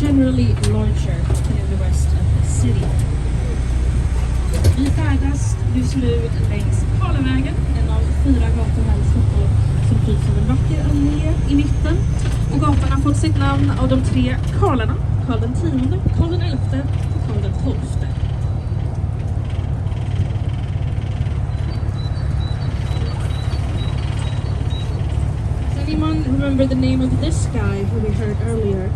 generally larger than in the rest of the city. Vi färdas just nu längs Karlavägen, en av 4 gator här i Stockholm som fylls av en vacker allé i mitten. Och gatan har fått sitt namn av de 3 Karlarna, Karl den 10, Karl den 11 och Karl den 12. Does anyone remember the name of this guy who we heard earlier?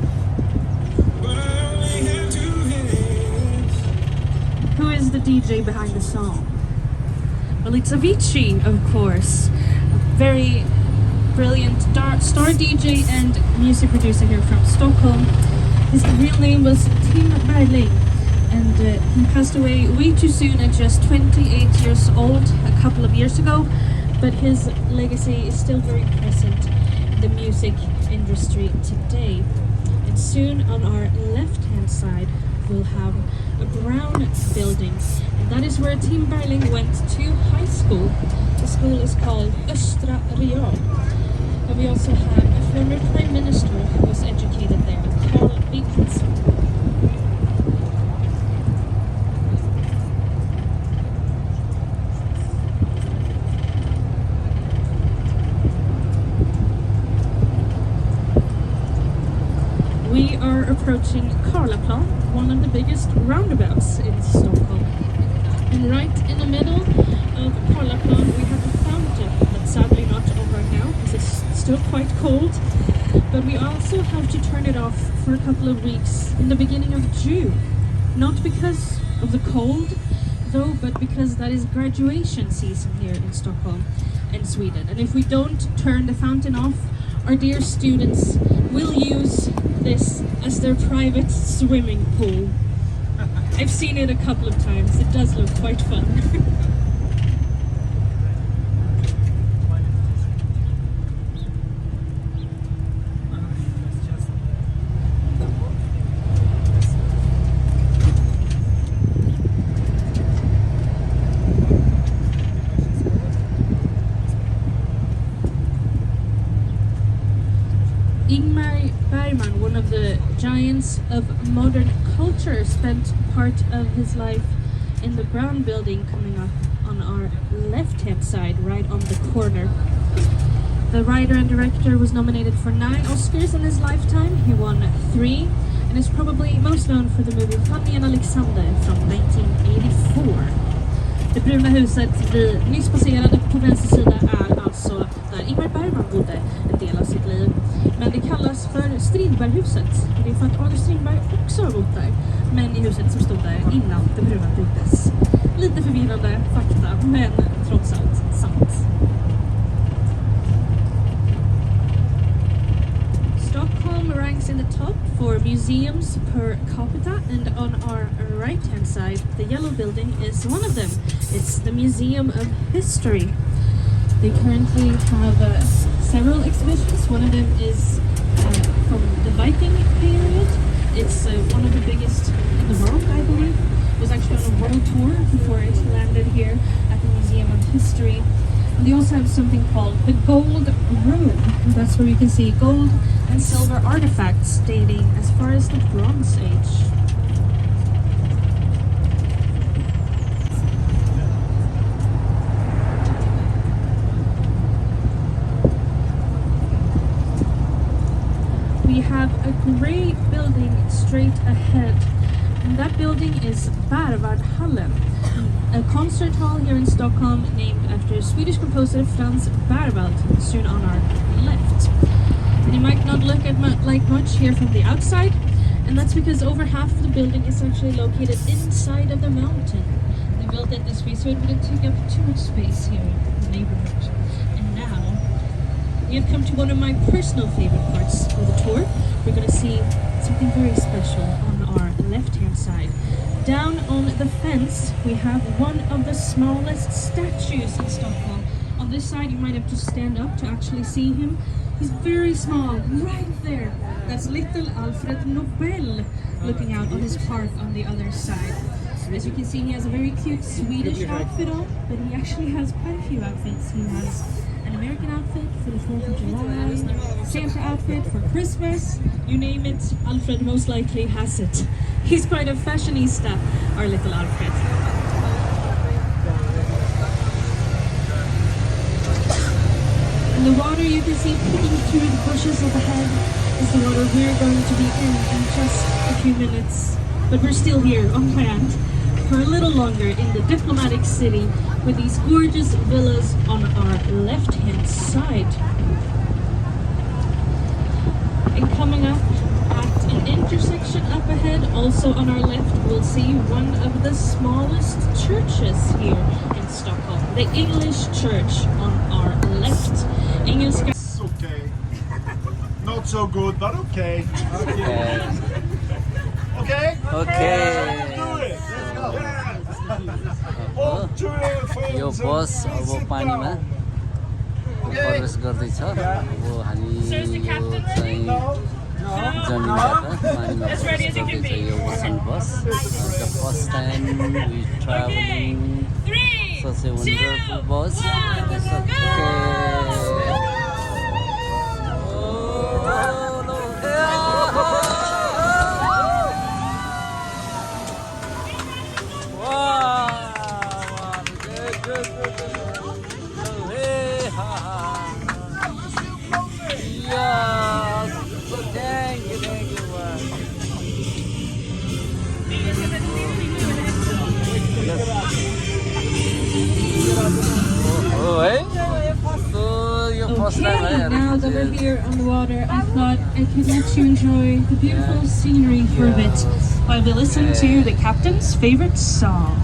Who is the DJ behind the song? Well, it's Avicii, of course. A very brilliant star DJ and music producer here from Stockholm. His real name was Tim Berling, and he passed away way too soon at just 28 years old a couple of years ago. But his legacy is still very present in the music industry today. And soon on our left-hand side, we'll have a brown building, and that is where Tim Berling went to high school. The school is called Östra Real. And we also have a former prime minister who was educated there, Carl Bildt. We are approaching Karlaplan, one of the biggest roundabouts in Stockholm. And right in the middle of Karlaplan we have a fountain that's sadly not on right now because it's still quite cold. But we also have to turn it off for a couple of weeks in the beginning of June. Not because of the cold though, but because that is graduation season here in Stockholm and Sweden. And if we don't turn the fountain off, our dear students will use this as their private swimming pool. I've seen it a couple of times. It does look quite fun. One of the giants of modern culture, spent part of his life in the Brown building coming up on our left-hand side, right on the corner. The writer and director was nominated for 9 Oscars in his lifetime. He won 3 and is probably most known for the movie Fanny and Alexander from 1984. Det bruna huset vi nyss passerade på vänster sida är alltså där Ingmar Bergman bodde en del av sitt liv. Men det kallas för Strindberghuset. Det är för att August Strindberg också har bott där. Men i huset som stod där innan det bruna byggdes. Lite förvirrande fakta, men trots allt sant. Stockholm ranks in the top for museums per capita, and on our right-hand side, the yellow building is one of them. It's the Museum of History. They currently have several exhibitions. One of them is from the Viking period. It's one of the biggest in the world, I believe. It was actually on a world tour before it landed here at the Museum of History. And they also have something called the Gold Room. That's where you can see gold and silver artifacts dating as far as the Bronze Age. We have a grey building straight ahead, and that building is Berwaldhallen, a concert hall here in Stockholm named after Swedish composer Franz Berwald, soon on our left. And it might not look like much here from the outside, and that's because over half of the building is actually located inside of the mountain. They built it this way so it wouldn't take up too much space here in the neighborhood. And now we have come to one of my personal favorite parts of the tour. We're going to see something very special on our left-hand side. Down on the fence, we have one of the smallest statues in Stockholm. On this side, you might have to stand up to actually see him. He's very small, right there. That's little Alfred Nobel looking out on his park on the other side. As you can see, he has a very cute Swedish outfit on, but he actually has quite a few outfits. He has an American outfit for the 4th of July, Santa outfit for Christmas, you name it, Alfred most likely has it. He's quite a fashionista, our little Alfred. And the water you can see peeking through the bushes overhead is the water we're going to be in just a few minutes. But we're still here on land for a little longer in the diplomatic city with these gorgeous villas on our left-hand side. And coming up at an intersection up ahead, also on our left, we'll see one of the smallest churches here in Stockholm, the English Church on our left. Engelska. It's okay. Not so good, but okay. Okay. Okay? Okay. Do it. Let's go. One, two, three, यो बस अब पानीमा प्रवेश गर्दैछ। अब हामी यो चाहिँ जमिनबाट पानीमा प्रवेश गर्दैछ यो ओसन बस। The first time we traveling such a wonderful bus. It's okay. Okay, now that we're here on the water, I thought I could let you enjoy the beautiful scenery for a bit while we listen to the captain's favorite song.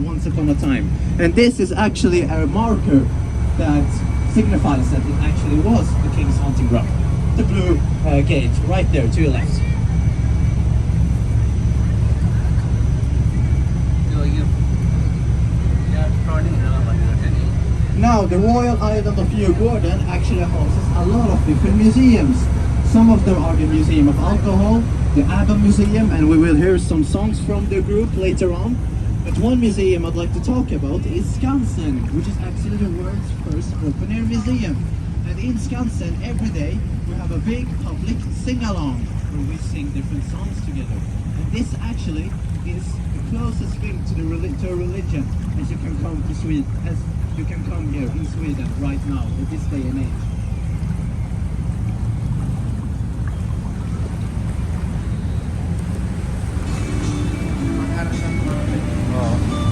Once upon a time, and this is actually a marker that signifies that it actually was the king's hunting ground. The blue gate right there to your left. Now the royal island of Djurgården actually houses a lot of different museums. Some of them are the Museum of Alcohol, the ABBA Museum, and we will hear some songs from the group later on. But one museum I'd like to talk about is Skansen, which is actually the world's first open-air museum. And in Skansen, every day, we have a big public sing-along where we sing different songs together. And this actually is the closest thing to a religion as you can come to Sweden, as you can come here in Sweden right now at this day and age.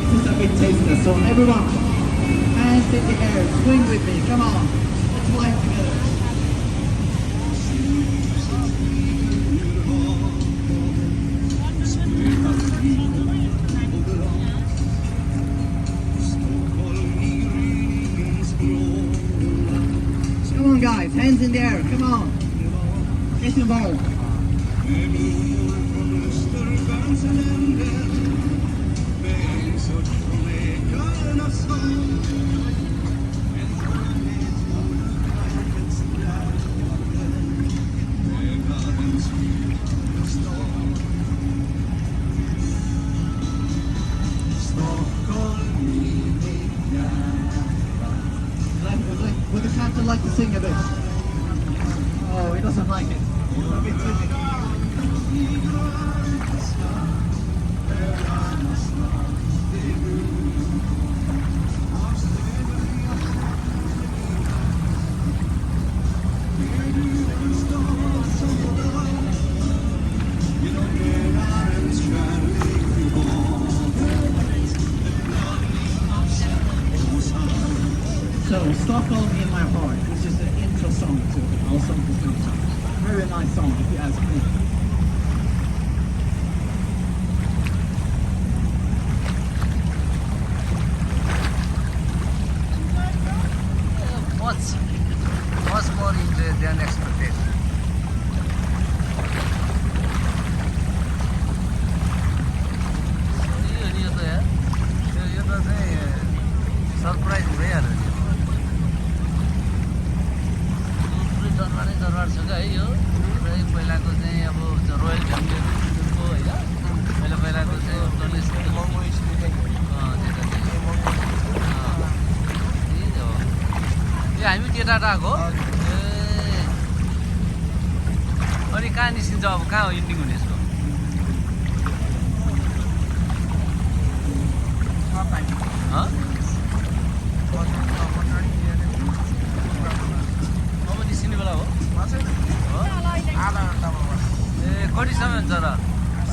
This is a bit taster, so everyone, hands in the air, swing with me, come on, let's fly together. Come on guys, hands in the air, come on, get involved. Would the captain like to sing a bit? doesn't like it. It's a bit windy. So, Stockholm in My Heart, which is the intro song to our song description. Very nice song, if you ask me. Much more interesting than expected. यो त चाहिँ surprise भइहाल्यो नि दरबारै दरबार छ क्या है यो पहिलाको चाहिँ अब रोयल फ्यामिलीको होइन पहिलाको चाहिँ ए हामी केटाटा आएको ए अनि कहाँ निस्किन्छ अब कहाँ हो इन्डिङ हुने यसको अब निस्किने बेला हो ए कति समय हुन्छ र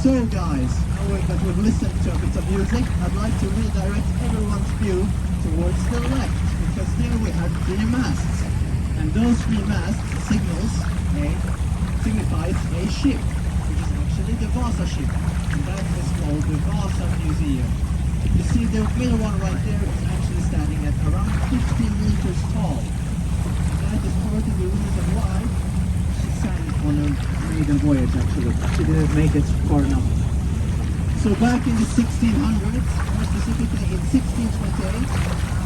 So guys, knowing that we've listened to a bit of music, I'd like to redirect everyone's view towards the left, because there we have 3 masts. And those 3 masts signifies a ship, which is actually the Vasa ship. And that is called the Vasa Museum. You see the middle one right there is actually standing at around 50 meters tall. That is part of the reason why she sank on a maiden voyage actually. She didn't make it far enough. So back in the 1600s, more specifically in 1628,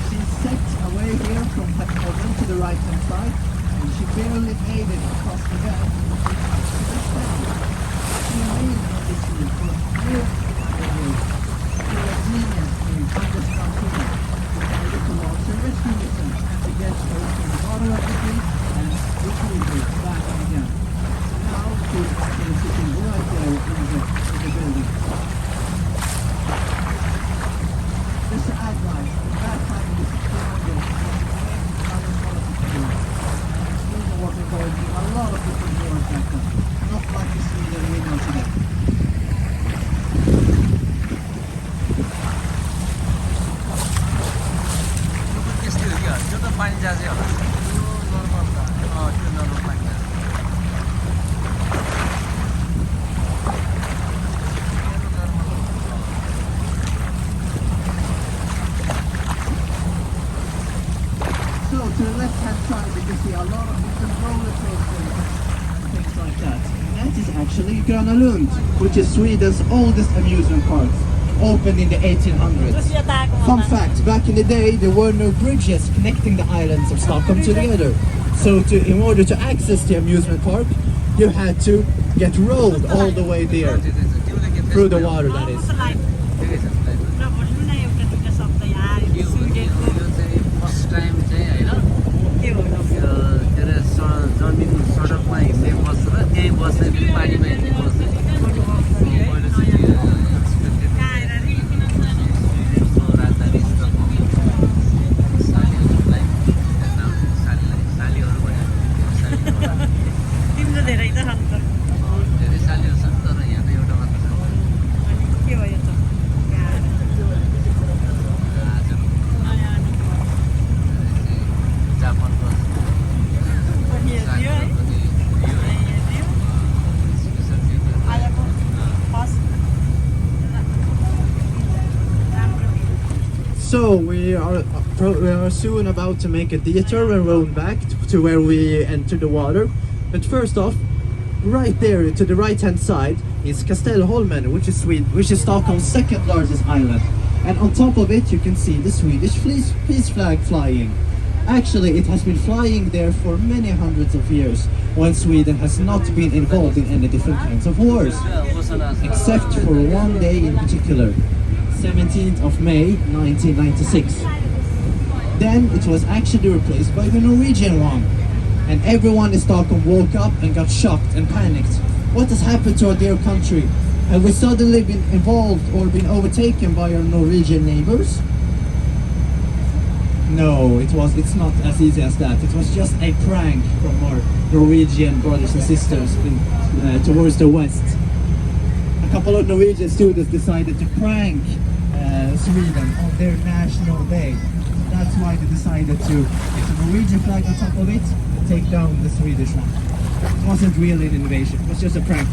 she set away here from Stockholm to the right hand side, and she barely made it across the gap. She remained on this route for years to a genius named Anders Martina, who decided to launch a rescue mission to get her from the bottom of the sea and retrieve her back again. Now she's actually sitting right there in the building. Just to add guys, that time in the 1600s, Sweden was involved in a lot of different wars back then. Not like the Sweden we know today. त्यस्तै हो क्या त्यो त पानी जाँचै होला त्यो normal पानी जान्छ So to the left hand side you can see a lot of different roller coasters and things like that. And that is actually Gröna Lund, which is Sweden's oldest amusement park, opened in the 1800s. Fun fact, back in the day there were no bridges connecting the islands of Stockholm together. So in order to access the amusement park, you had to get rowed all the way there, through the water that is. First time चाहिँ होइन के अरे जमिन सडकमा हिँड्ने बस र त्यही बस चाहिँ फेरि पानीमा हिँड्ने बस पहिलो चाहिँ राजधानी सालीहरूलाई सालीहरू भयो तिम्रो धेरै त छन् त धेरै सालीहरू छन् तर यहाँ त एउटा मात्र छ के भयो त जापानको So we are soon about to make a detour and roll back to where we entered the water. But first off, right there to the right hand side is Castellholmen, which is Stockholm's second largest island. And on top of it you can see the Swedish peace flag flying. Actually, it has been flying there for many hundreds of years, when Sweden has not been involved in any different kinds of wars, except for one day in particular, 17th of May 1996. Then it was actually replaced by the Norwegian one. And everyone in Stockholm woke up and got shocked and panicked. What has happened to our dear country? Have we suddenly been involved or been overtaken by our Norwegian neighbors? No, it's not as easy as that. It was just a prank from our Norwegian brothers and sisters towards the west. A couple of Norwegian students decided to prank Sweden on their national day. That's why they decided to get a Norwegian flag on top of it and take down the Swedish one. It wasn't really an invasion, it was just a prank.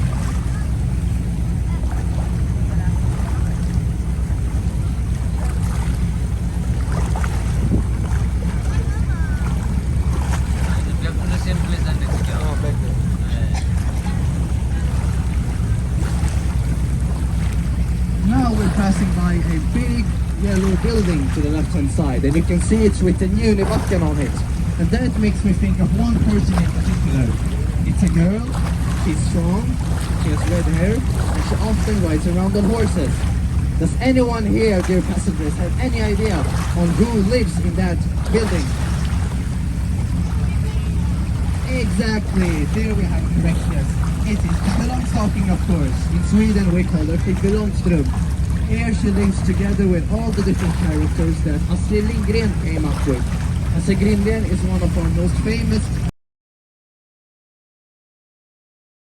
Now we're passing by a big yellow building to the left hand side, and you can see it's written Unibacken on it. And that makes me think of one person in particular. It's a girl, she's strong, she has red hair, and she often rides around on horses. Does anyone here, dear passengers, have any idea on who lives in that building? Exactly, there we have correctness. It is Pippi Longstocking, of course. In Sweden we call her Pippi Longstrump. Here she lives together with all the different characters that Astrid Lindgren came up with. Astrid Lindgren is one of our most famous